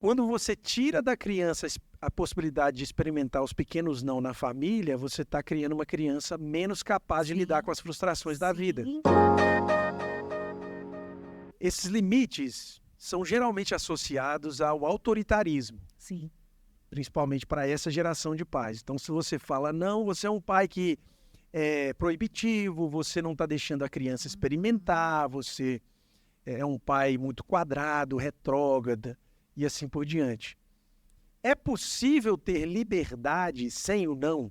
Quando você tira da criança a possibilidade de experimentar os pequenos não na família, você está criando uma criança menos capaz de lidar Sim, com as frustrações da vida. sim, Esses limites são geralmente associados ao autoritarismo, sim. principalmente para essa geração de pais. Então, se você fala não, você é um pai que é proibitivo, você não está deixando a criança experimentar, você é um pai muito quadrado, retrógrada e assim por diante. É possível ter liberdade sem o não?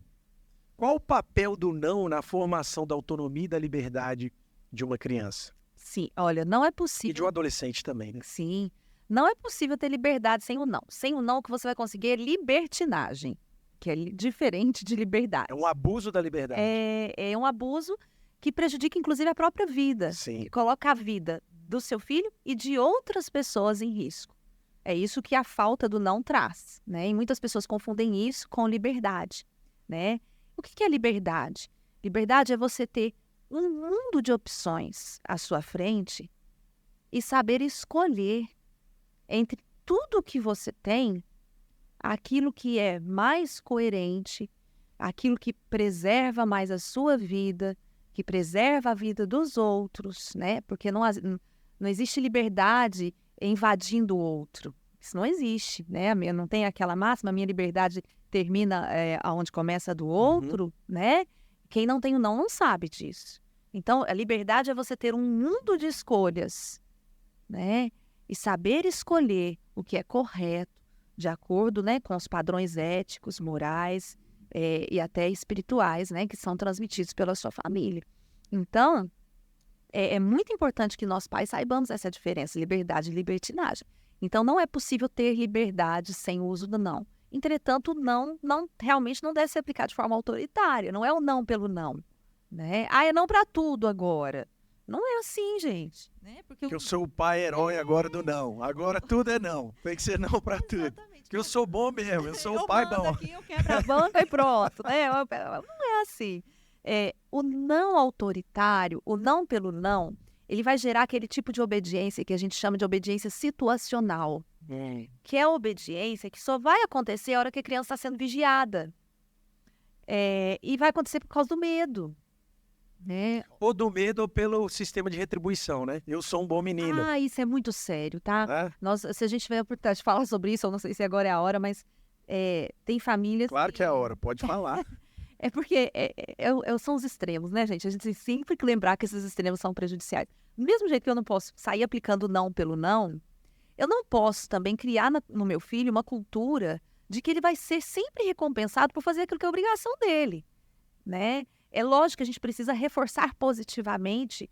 Qual o papel do não na formação da autonomia e da liberdade de uma criança? Sim, olha, não é E de um possível. adolescente também, né? Sim, não é possível ter liberdade sem o não. Sem o não, o que você vai conseguir é libertinagem, que é diferente de liberdade. É um abuso da liberdade. É um abuso que prejudica, inclusive, a própria vida, Sim. que coloca a vida do seu filho e de outras pessoas em risco. É isso que a falta do não traz, né? E muitas pessoas confundem isso com liberdade, né? O que é liberdade? Liberdade é você ter um mundo de opções à sua frente e saber escolher entre tudo que você tem, aquilo que é mais coerente, aquilo que preserva mais a sua vida, que preserva a vida dos outros, né? Porque não existe liberdade invadindo o outro. Isso não existe, né? Não tem aquela máxima, a minha liberdade termina aonde começa a do outro, né? Quem não tem o não sabe disso. Então, a liberdade é você ter um mundo de escolhas, né? E saber escolher o que é correto, de acordo, né, com os padrões éticos, morais e até espirituais, né, que são transmitidos pela sua família. Então, é muito importante que nós pais saibamos essa diferença, liberdade e libertinagem. Então, não é possível ter liberdade sem o uso do não. Entretanto, o não realmente não deve ser aplicado de forma autoritária. Não é o não pelo não, né? Ah, é não para tudo agora. Não é assim, gente. Né? Porque Que eu sou o pai herói agora do não. Agora tudo é não. Tem que ser não para tudo. Exatamente. Que eu sou bom mesmo, eu sou o Eu pai mando bom. aqui, eu quebro a banca e pronto. Né? Não é assim. O não autoritário, o não pelo não, ele vai gerar aquele tipo de obediência que a gente chama de obediência situacional, que é a obediência que só vai acontecer a hora que a criança está sendo vigiada. E vai acontecer por causa do medo. Né? Ou do medo ou pelo sistema de retribuição, né? Eu sou um bom menino. Ah, isso é muito sério, tá? Né? Se a gente tiver a oportunidade de falar sobre isso, eu não sei se agora é a hora, mas tem famílias. Claro que é a hora, pode falar. É porque são os extremos, né, gente? A gente tem sempre que lembrar que esses extremos são prejudiciais. Do mesmo jeito que eu não posso sair aplicando não pelo não, eu não posso também criar no meu filho uma cultura de que ele vai ser sempre recompensado por fazer aquilo que é obrigação dele, né? É lógico que a gente precisa reforçar positivamente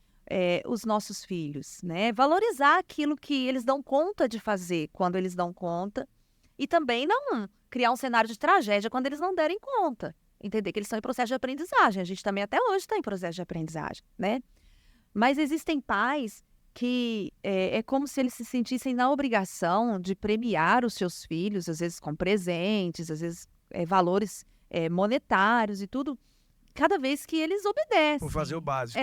os nossos filhos, né? Valorizar aquilo que eles dão conta de fazer quando eles dão conta e também não criar um cenário de tragédia quando eles não derem conta. Entender que eles estão em processo de aprendizagem. A gente também até hoje está em processo de aprendizagem, né? Mas existem pais que é como se eles se sentissem na obrigação de premiar os seus filhos, às vezes com presentes, às vezes valores monetários e tudo, cada vez que eles obedecem. Por fazer o básico.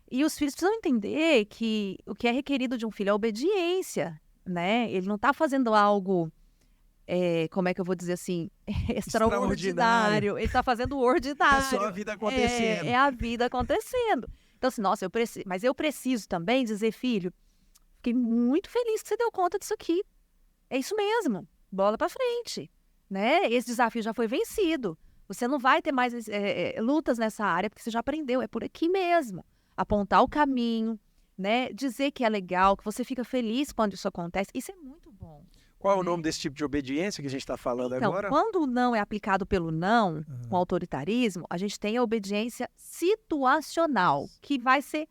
E os filhos precisam entender que o que é requerido de um filho é obediência, né? Ele não está fazendo algo, como é que eu vou dizer assim, extraordinário. Ele está fazendo o ordinário. É só a vida acontecendo. É a vida acontecendo. Então, assim, nossa, mas eu preciso também dizer, filho, fiquei muito feliz que você deu conta disso aqui. É isso mesmo, bola para frente, né? Esse desafio já foi vencido. Você não vai ter mais lutas nessa área, porque você já aprendeu, é por aqui mesmo. Apontar o caminho, né? Dizer que é legal, que você fica feliz quando isso acontece. Isso é muito bom. Qual é o nome desse tipo de obediência que a gente está falando Então, agora? quando o não é aplicado pelo não, com autoritarismo, a gente tem a obediência situacional, que vai ser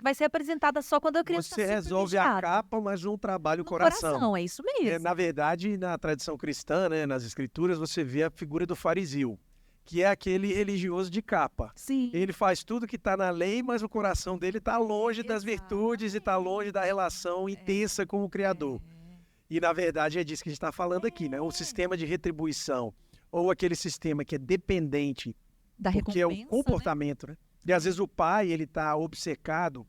vai ser apresentada só quando a criança Você resolve a capa, mas um trabalho no coração. é isso mesmo. Na verdade, na tradição cristã, né, nas escrituras, você vê a figura do fariseu, que é aquele religioso de capa. Sim. Ele faz tudo que está na lei, mas o coração dele está longe das virtudes e está longe da relação intensa com o Criador. E, na verdade, é disso que a gente está falando aqui, né? O sistema de retribuição, ou aquele sistema que é dependente, Da porque é o recompensa, comportamento, né? E, às vezes, o pai, ele está obcecado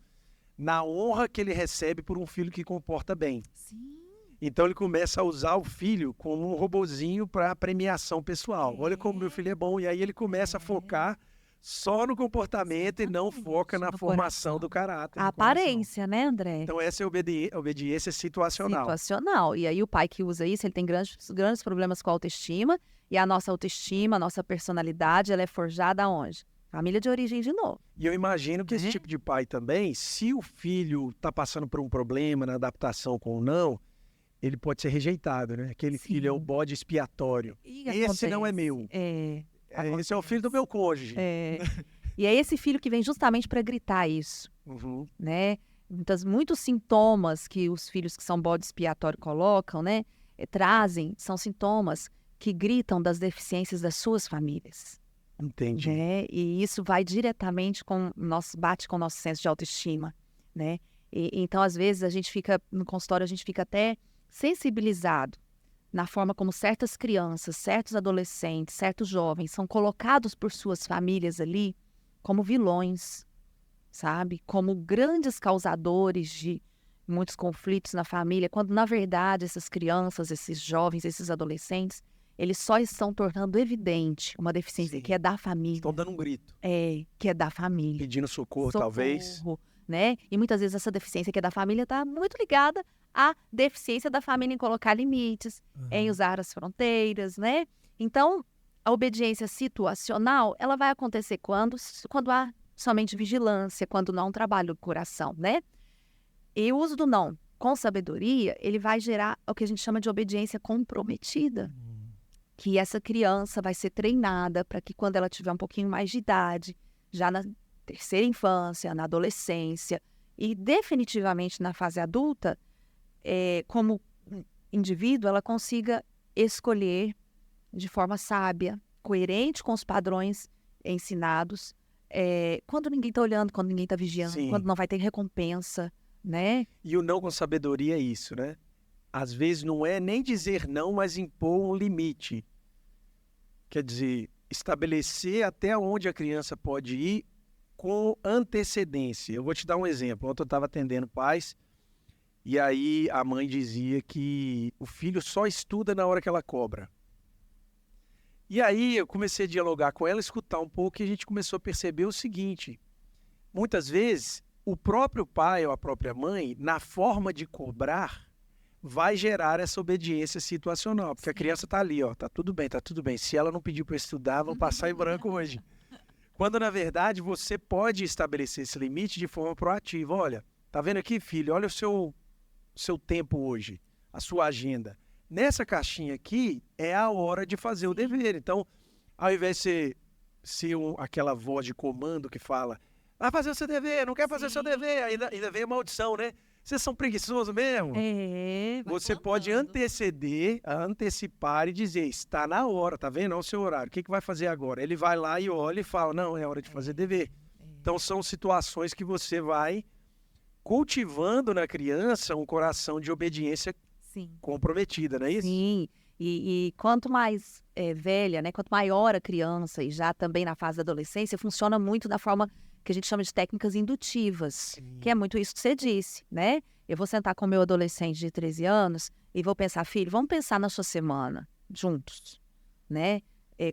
na honra que ele recebe por um filho que comporta bem. Sim. Então ele começa a usar o filho como um robozinho para premiação pessoal. Olha como meu filho é bom. E aí ele começa a focar só no comportamento e não foca na no formação coração. do caráter. A no coração. aparência, né, André? Então essa é a obediência situacional. Situacional. E aí o pai que usa isso, ele tem grandes problemas com a autoestima. E a nossa autoestima, a nossa personalidade, ela é forjada aonde? Família de origem de novo. E eu imagino que esse Né? tipo de pai também, se o filho está passando por um problema na adaptação com o não, ele pode ser rejeitado, né? Aquele filho é o Sim. bode expiatório. E Esse não é acontece. meu. É, Esse é o filho do meu cônjuge. é. E é esse filho que vem justamente para gritar isso, Uhum. né? Muitos sintomas que os filhos que são bode expiatório colocam, né? Trazem, são sintomas que gritam das deficiências das suas famílias. Entendi. Né? E isso vai diretamente bate com o nosso senso de autoestima, né? Então, às vezes, no consultório, a gente fica até sensibilizado na forma como certas crianças, certos adolescentes, certos jovens são colocados por suas famílias ali como vilões, sabe? Como grandes causadores de muitos conflitos na família, quando, na verdade, essas crianças, esses jovens, esses adolescentes, eles só estão tornando evidente uma deficiência Sim. que é da família. Estão dando um grito, Que é da família. pedindo socorro, talvez. Né? E muitas vezes essa deficiência que é da família está muito ligada à deficiência da família em colocar limites, em usar as fronteiras, né? Então, a obediência situacional, ela vai acontecer quando há somente vigilância, quando não há um trabalho do coração, né? E o uso do não com sabedoria, ele vai gerar o que a gente chama de obediência comprometida. Que essa criança vai ser treinada para que quando ela tiver um pouquinho mais de idade, já na terceira infância, na adolescência e definitivamente na fase adulta, como indivíduo, ela consiga escolher de forma sábia, coerente com os padrões ensinados, quando ninguém está olhando, quando ninguém está vigiando, Sim. quando não vai ter recompensa, né? E o não com sabedoria é isso, né? Às vezes não é nem dizer não, mas impor um limite. Quer dizer, estabelecer até onde a criança pode ir com antecedência. Eu vou te dar um exemplo. Ontem eu estava atendendo pais e aí a mãe dizia que o filho só estuda na hora que ela cobra. E aí eu comecei a dialogar com ela, escutar um pouco e a gente começou a perceber o seguinte. Muitas vezes, o próprio pai ou a própria mãe, na forma de cobrar, vai gerar essa obediência situacional. Porque a criança está ali, ó, tá tudo bem, tá tudo bem. Se ela não pediu para estudar, vão passar em branco hoje. Quando, na verdade, você pode estabelecer esse limite de forma proativa. Olha, tá vendo aqui, filho? Olha o seu tempo hoje, a sua agenda. Nessa caixinha aqui é a hora de fazer o dever. Então, ao invés de ser aquela voz de comando que fala vai fazer o seu dever, não quer fazer o seu dever, ainda vem a maldição, né? Vocês são preguiçosos mesmo? Você pode antecipar e dizer, está na hora, tá vendo? Olha o seu horário, o que vai fazer agora? Ele vai lá e olha e fala, não, é hora de fazer dever. Então, são situações que você vai cultivando na criança um coração de obediência comprometida, não é isso? Sim, e quanto mais velha, né, quanto maior a criança e já também na fase da adolescência, funciona muito da forma que a gente chama de técnicas indutivas, que é muito isso que você disse, né? Eu vou sentar com o meu adolescente de 13 anos e vou pensar, filho, vamos pensar na sua semana juntos, né?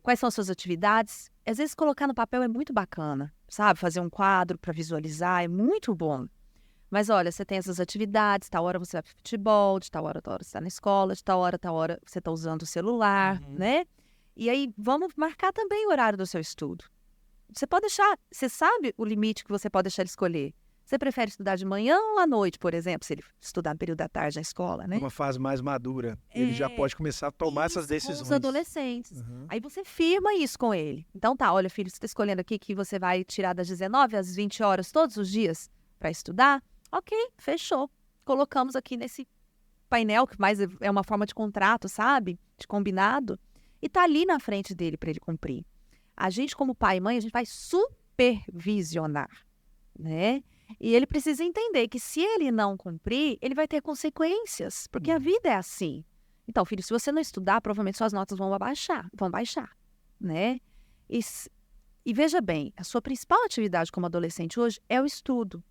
Quais são as suas atividades? Às vezes colocar no papel é muito bacana, sabe? Fazer um quadro para visualizar é muito bom. Mas olha, você tem essas atividades, tal hora você vai para futebol, de tal hora você está na escola, de tal hora você está usando o celular, né? E aí vamos marcar também o horário do seu estudo. Você sabe o limite que você pode deixar ele escolher. Você prefere estudar de manhã ou à noite, por exemplo, se ele estudar no período da tarde na escola, né? Uma fase mais madura, ele já pode começar a tomar essas decisões. Com os adolescentes. Aí você firma isso com ele. Então tá, olha filho, você está escolhendo aqui que você vai tirar das 19 às 20 horas todos os dias para estudar? Ok, fechou. Colocamos aqui nesse painel, que mais é uma forma de contrato, sabe? De combinado. E tá ali na frente dele para ele cumprir. A gente, como pai e mãe, a gente vai supervisionar, né? E ele precisa entender que se ele não cumprir, ele vai ter consequências, porque a vida é assim. Então, filho, se você não estudar, provavelmente suas notas vão baixar, né? E veja bem, a sua principal atividade como adolescente hoje é o estudo,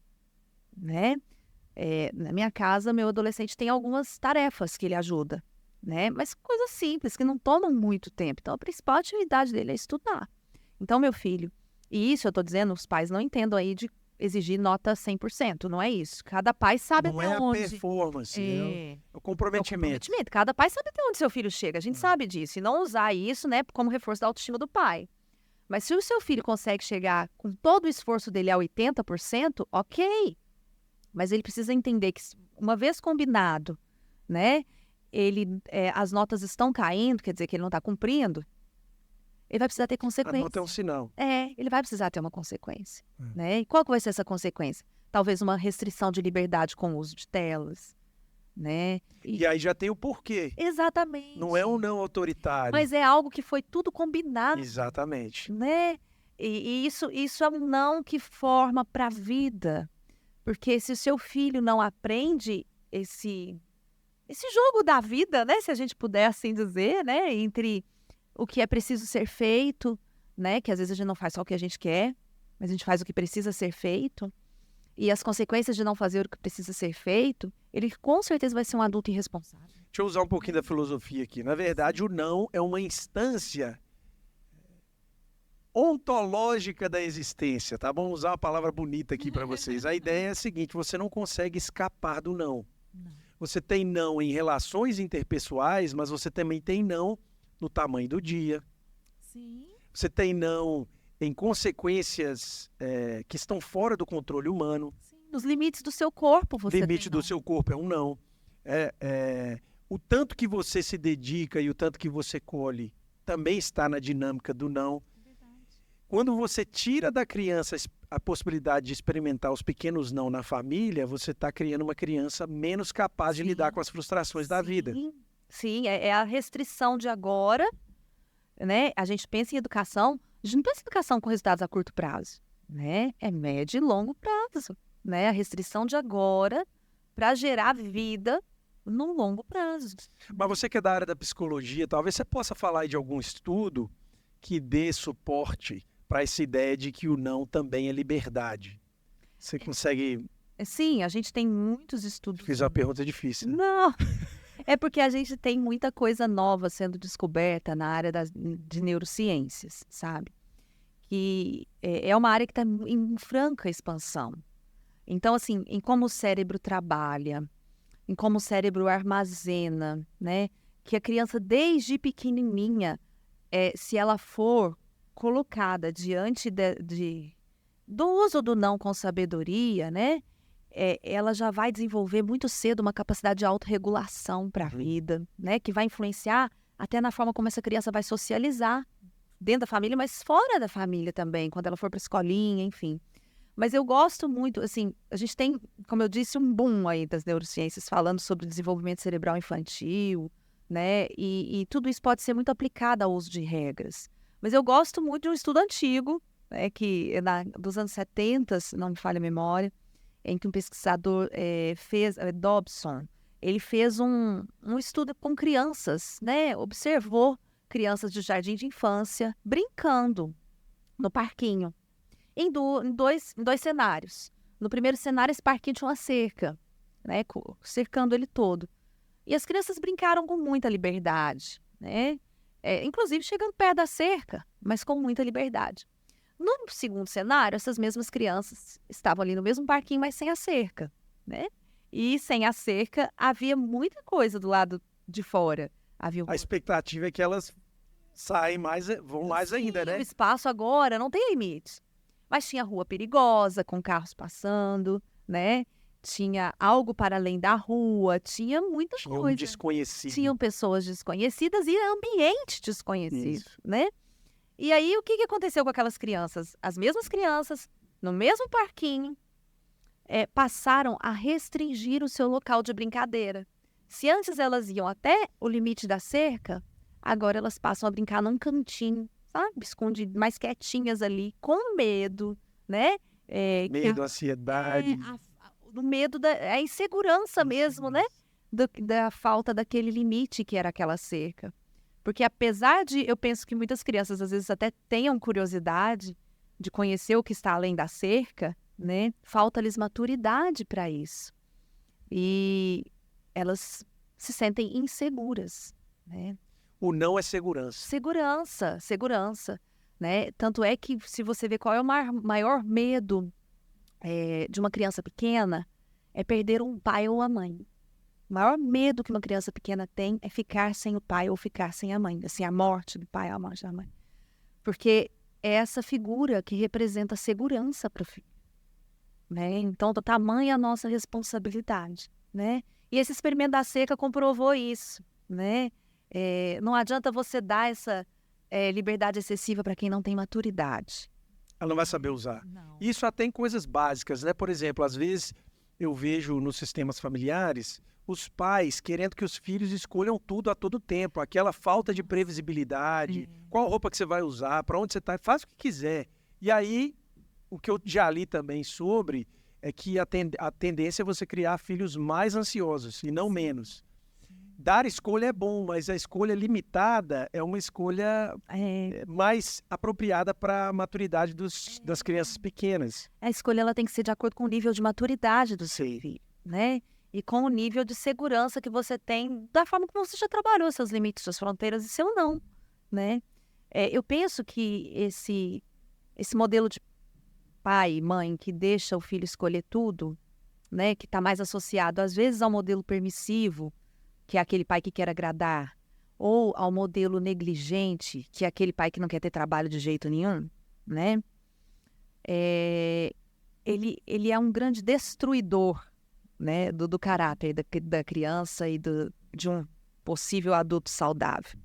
né? Na minha casa, meu adolescente tem algumas tarefas que ele ajuda, né? Mas coisas simples, que não tomam muito tempo. Então, a principal atividade dele é estudar. Então, meu filho, e isso eu estou dizendo, os pais não entendam aí de exigir nota 100%, não é isso. Cada pai sabe Não até é a onde. performance, é o É o comprometimento. comprometimento. Cada pai sabe até onde seu filho chega. A gente sabe disso. E não usar isso, né, como reforço da autoestima do pai. Mas se o seu filho consegue chegar com todo o esforço dele a 80%, ok. Mas ele precisa entender que, uma vez combinado, né, as notas estão caindo, quer dizer que ele não está cumprindo, ele vai precisar ter A consequência. nota é um sinal. Ele vai precisar ter uma consequência, né? E qual que vai ser essa consequência? Talvez uma restrição de liberdade com o uso de telas, né? E aí já tem o porquê. Exatamente. Não é um não autoritário. Mas é algo que foi tudo combinado, Exatamente. né? E isso é um não que forma para a vida. Porque se o seu filho não aprende esse jogo da vida, né? Se a gente puder assim dizer, né? Entre o que é preciso ser feito, né? Que às vezes a gente não faz só o que a gente quer, mas a gente faz o que precisa ser feito. E as consequências de não fazer o que precisa ser feito, ele com certeza vai ser um adulto irresponsável. Deixa eu usar um pouquinho da filosofia aqui. Na verdade, o não é uma instância ontológica da existência, tá? Vamos usar uma palavra bonita aqui para vocês. A ideia é a seguinte: você não consegue escapar do não. Você tem não em relações interpessoais, mas você também tem não no tamanho do dia. Sim. Você tem não em consequências que estão fora do controle humano. Sim. Nos limites do seu corpo, você Limite tem do não. seu corpo é um não. O tanto que você se dedica e o tanto que você colhe também está na dinâmica do não. Quando você tira da criança a possibilidade de experimentar os pequenos não na família, você está criando uma criança menos capaz de Sim. lidar com as frustrações da vida. Sim, é a restrição de agora, né? A gente pensa em educação, a gente não pensa em educação com resultados a curto prazo, né? É médio e longo prazo, né? A restrição de agora para gerar vida no longo prazo. Mas você que é da área da psicologia, talvez você possa falar aí de algum estudo que dê suporte para essa ideia de que o não também é liberdade. Você consegue... Sim, a gente tem muitos estudos. Fiz uma pergunta difícil. Né? Não, é porque a gente tem muita coisa nova sendo descoberta na área de neurociências, sabe? Que é uma área que está em franca expansão. Então, assim, em como o cérebro trabalha, em como o cérebro armazena, né? Que a criança, desde pequenininha, se ela for colocada diante do uso do não com sabedoria, né? Ela já vai desenvolver muito cedo uma capacidade de autorregulação para a vida, né? Que vai influenciar até na forma como essa criança vai socializar dentro da família, mas fora da família também, quando ela for para a escolinha, enfim. Mas eu gosto muito, assim, a gente tem, como eu disse, um boom aí das neurociências falando sobre desenvolvimento cerebral infantil, né? E tudo isso pode ser muito aplicado ao uso de regras. Mas eu gosto muito de um estudo antigo, né, que é dos anos 70, se não me falha a memória, em que um pesquisador Dobson, ele fez um estudo com crianças, né? Observou crianças de jardim de infância brincando no parquinho, em dois cenários. No primeiro cenário, esse parquinho tinha uma cerca, né, cercando ele todo. E as crianças brincaram com muita liberdade, né? Inclusive chegando perto da cerca, mas com muita liberdade. No segundo cenário, essas mesmas crianças estavam ali no mesmo parquinho, mas sem a cerca, né? E sem a cerca, havia muita coisa do lado de fora. A expectativa é que elas saem vão mais ainda, né? O espaço agora não tem limite. Mas tinha rua perigosa, com carros passando, né? Tinha algo para além da rua, tinha muita Tinha coisa. Um desconhecido. Tinham pessoas desconhecidas e ambiente desconhecido, Isso. né? E aí, o que aconteceu com aquelas crianças? As mesmas crianças, no mesmo parquinho, passaram a restringir o seu local de brincadeira. Se antes elas iam até o limite da cerca, agora elas passam a brincar num cantinho, sabe? Escondidas, mais quietinhas ali, com medo, né? Medo, ansiedade. O medo da insegurança mesmo, né? Da falta daquele limite que era aquela cerca. Porque apesar de, eu penso que muitas crianças às vezes até tenham curiosidade de conhecer o que está além da cerca, né? Falta-lhes maturidade para isso. e elas se sentem inseguras, né? O não é segurança. Segurança, né? Tanto é que se você vê qual é o maior medo de uma criança pequena, é perder um pai ou a mãe. O maior medo que uma criança pequena tem é ficar sem o pai ou ficar sem a mãe, assim, a morte do pai ou a morte da mãe. Porque é essa figura que representa segurança para o filho, né? Então, do tamanho a nossa responsabilidade, né? E esse experimento da seca comprovou isso, né? Não adianta você dar essa liberdade excessiva para quem não tem maturidade. Ela não vai saber usar. Não. Isso até em coisas básicas, né? Por exemplo, às vezes eu vejo nos sistemas familiares os pais querendo que os filhos escolham tudo a todo tempo, aquela falta de previsibilidade, qual roupa que você vai usar, para onde você está, faz o que quiser. E aí, o que eu já li também sobre é que a tendência é você criar filhos mais ansiosos e não menos. Dar escolha é bom, mas a escolha limitada é uma escolha mais apropriada para a maturidade das crianças pequenas. A escolha ela tem que ser de acordo com o nível de maturidade do seu Sim. filho, né? E com o nível de segurança que você tem, da forma como você já trabalhou seus limites, suas fronteiras e seu não, né? Eu penso que esse modelo de pai e mãe que deixa o filho escolher tudo, né? Que está mais associado, às vezes, ao modelo permissivo, que é aquele pai que quer agradar, ou ao modelo negligente, que é aquele pai que não quer ter trabalho de jeito nenhum, né? Ele é um grande destruidor, né, do caráter da criança e de um possível adulto saudável.